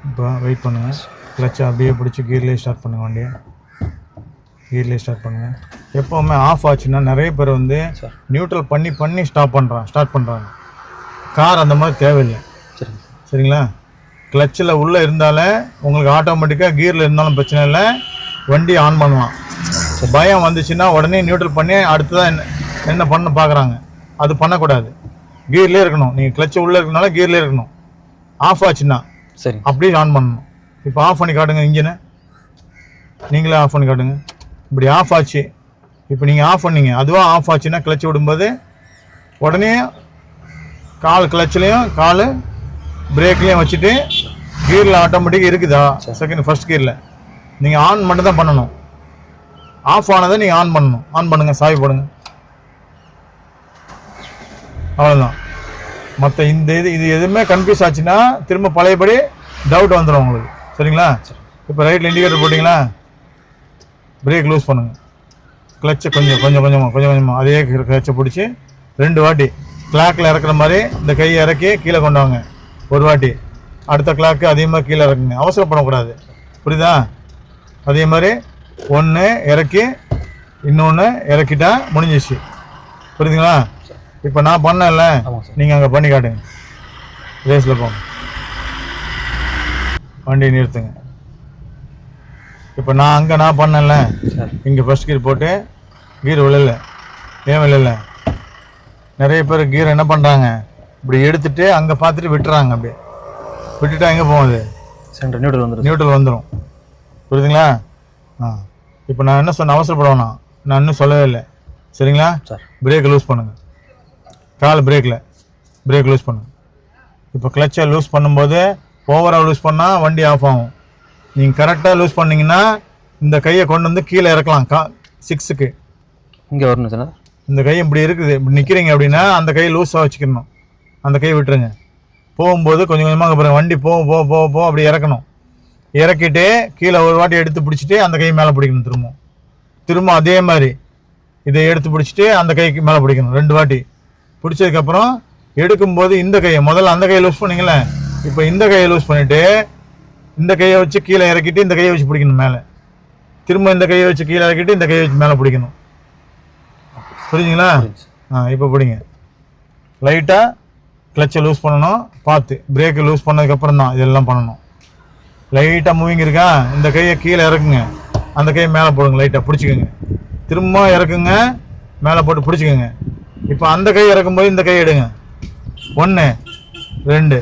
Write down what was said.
இப்போ வெயிட் பண்ணுங்கள். கிளச்சை அப்படியே பிடிச்சி கீர்லேயே ஸ்டார்ட் பண்ணுங்கள். வண்டியை கீர்லேயே ஸ்டார்ட் பண்ணுங்கள். எப்போவுமே ஆஃப் ஆச்சுன்னா நிறைய பேர் வந்து நியூட்ரல் பண்ணி ஸ்டார்ட் பண்ணுறாங்க. கார் அந்த மாதிரி தேவையில்லை. சரிங்களா? கிளச்சில் உள்ளே இருந்தாலே உங்களுக்கு ஆட்டோமேட்டிக்காக கீரில் இருந்தாலும் பிரச்சனை இல்லை, வண்டி ஆன் பண்ணலாம். பயம் வந்துச்சுன்னா உடனே நியூட்ரல் பண்ணி அடுத்ததான் என்ன பண்ண பார்க்குறாங்க. அது பண்ணக்கூடாது. கீர்லேயே இருக்கணும். நீங்கள் கிளச்சு உள்ளே இருக்கனால கீர்லேயே இருக்கணும். ஆஃப் ஆச்சுன்னா சரி அப்படியே ஆன் பண்ணணும். இப்போ ஆஃப் பண்ணி காட்டுங்க. இன்ஜினை நீங்களே ஆஃப் பண்ணி காட்டுங்க. இப்படி ஆஃப் ஆச்சு. இப்போ நீங்கள் ஆஃப் பண்ணீங்க, அதுவாக ஆஃப் ஆச்சுன்னா கிளச்சு விடும்போது உடனே கால் கிளச்சிலையும் கால் பிரேக்லேயும் வச்சுட்டு கீரில் ஆட்டோமேட்டிக்காக இருக்குதா ஃபர்ஸ்ட் கீரில் நீங்கள் ஆன் மட்டும் தான் பண்ணணும். ஆஃப் ஆனதை நீங்கள் ஆன் பண்ணணும். ஆன் பண்ணுங்கள். சாவி போடுங்க. அவ்வளோதான். மற்ற இது எதுவுமே கன்ஃபியூஸ் ஆச்சுன்னா திரும்ப பழையபடி டவுட் வந்துடும் உங்களுக்கு. சரிங்களா? இப்போ ரைட்டில் இண்டிகேட்டர் போட்டிங்களா, பிரேக் லூஸ் பண்ணுங்கள். கிளச்சை கொஞ்சமாக அதே கிளச்சை பிடிச்சி 2 வாட்டி கிளாக்கில் இறக்குற மாதிரி இந்த கையை இறக்கி கீழே கொண்டாங்க. 1 வாட்டி. அடுத்த கிளாக்கு அதே மாதிரி கீழே இறக்குங்க. அவசரப்படக்கூடாது. புரியுதா? அதே மாதிரி 1 இறக்கி இன்னொன்று இறக்கிட்டா முடிஞ்சிச்சு. புரியுதுங்களா? இப்போ நான் பண்ணல, நீங்கள் அங்கே பண்ணி காட்டுங்க. ரேஸில் போங்க. வண்டியை நிறுத்துங்க. இப்போ நான் பண்ணல, இங்கே ஃபர்ஸ்ட் கீர் போட்டு கீர் விழல. ஏன் விழல? நிறைய பேர் கீர் என்ன பண்ணுறாங்க, இப்படி எடுத்துட்டு அங்கே பார்த்துட்டு விட்டுறாங்க. அப்படியே விட்டுட்டா எங்கே போகுது? சென்டர் நியூட்ரல் வந்துடும். புரியுதுங்களா? இப்போ நான் என்ன சொன்ன, அவசரப்படுவேண்ணா, நான் இன்னும் சொல்லவே இல்லை. சரிங்களா? பிரேக்கை லூஸ் பண்ணுங்கள். கால் பிரேக் லூஸ் பண்ணுங்கள். இப்போ கிளச்சை லூஸ் பண்ணும்போது ஓவராக லூஸ் பண்ணால் வண்டி ஆஃப் ஆகும். நீங்கள் கரெக்டாக லூஸ் பண்ணிங்கன்னா இந்த கையை கொண்டு வந்து கீழே இறக்கலாம். 6க்கு இங்கே வரணும் சார். இந்த கை இப்படி இருக்குது, இப்படி நிற்கிறீங்க அப்படின்னா அந்த கையை லூஸாக வச்சுக்கணும். அந்த கையை விட்டுருங்க. போகும்போது கொஞ்சம் கொஞ்சமாக அப்புறம் வண்டி போக அப்படி இறக்கணும். இறக்கிட்டு கீழே 1 வாட்டி எடுத்து பிடிச்சிட்டு அந்த கை மேலே பிடிக்கணும். திரும்ப அதே மாதிரி இதை எடுத்து பிடிச்சிட்டு அந்த கைக்கு மேலே பிடிக்கணும். 2 வாட்டி பிடிச்சதுக்கப்புறம் எடுக்கும்போது இந்த கையை முதல்ல அந்த கையை லூஸ் பண்ணிங்களே, இப்போ இந்த கையை லூஸ் பண்ணிவிட்டு இந்த கையை வச்சு கீழே இறக்கிட்டு இந்த கையை வச்சு பிடிக்கணும் மேலே. திரும்ப இந்த கையை வச்சு கீழே இறக்கிட்டு இந்த கையை வச்சு மேலே பிடிக்கணும். புரிஞ்சுங்களா? இப்போ பிடிங்க. லைட்டாக கிளச்சை லூஸ் பண்ணணும். பார்த்து பிரேக்கை லூஸ் பண்ணதுக்கப்புறம் தான் இதெல்லாம் பண்ணணும். லைட்டாக மூவிங் இருக்கா, இந்த கையை கீழே இறக்குங்க, அந்த கையை மேலே போடுங்க. லைட்டாக பிடிச்சிக்கோங்க. திரும்ப இறக்குங்க, மேலே போட்டு பிடிச்சிக்கோங்க. இப்போ அந்த கை இறக்கும்போது இந்த கை எடுங்க. 1 2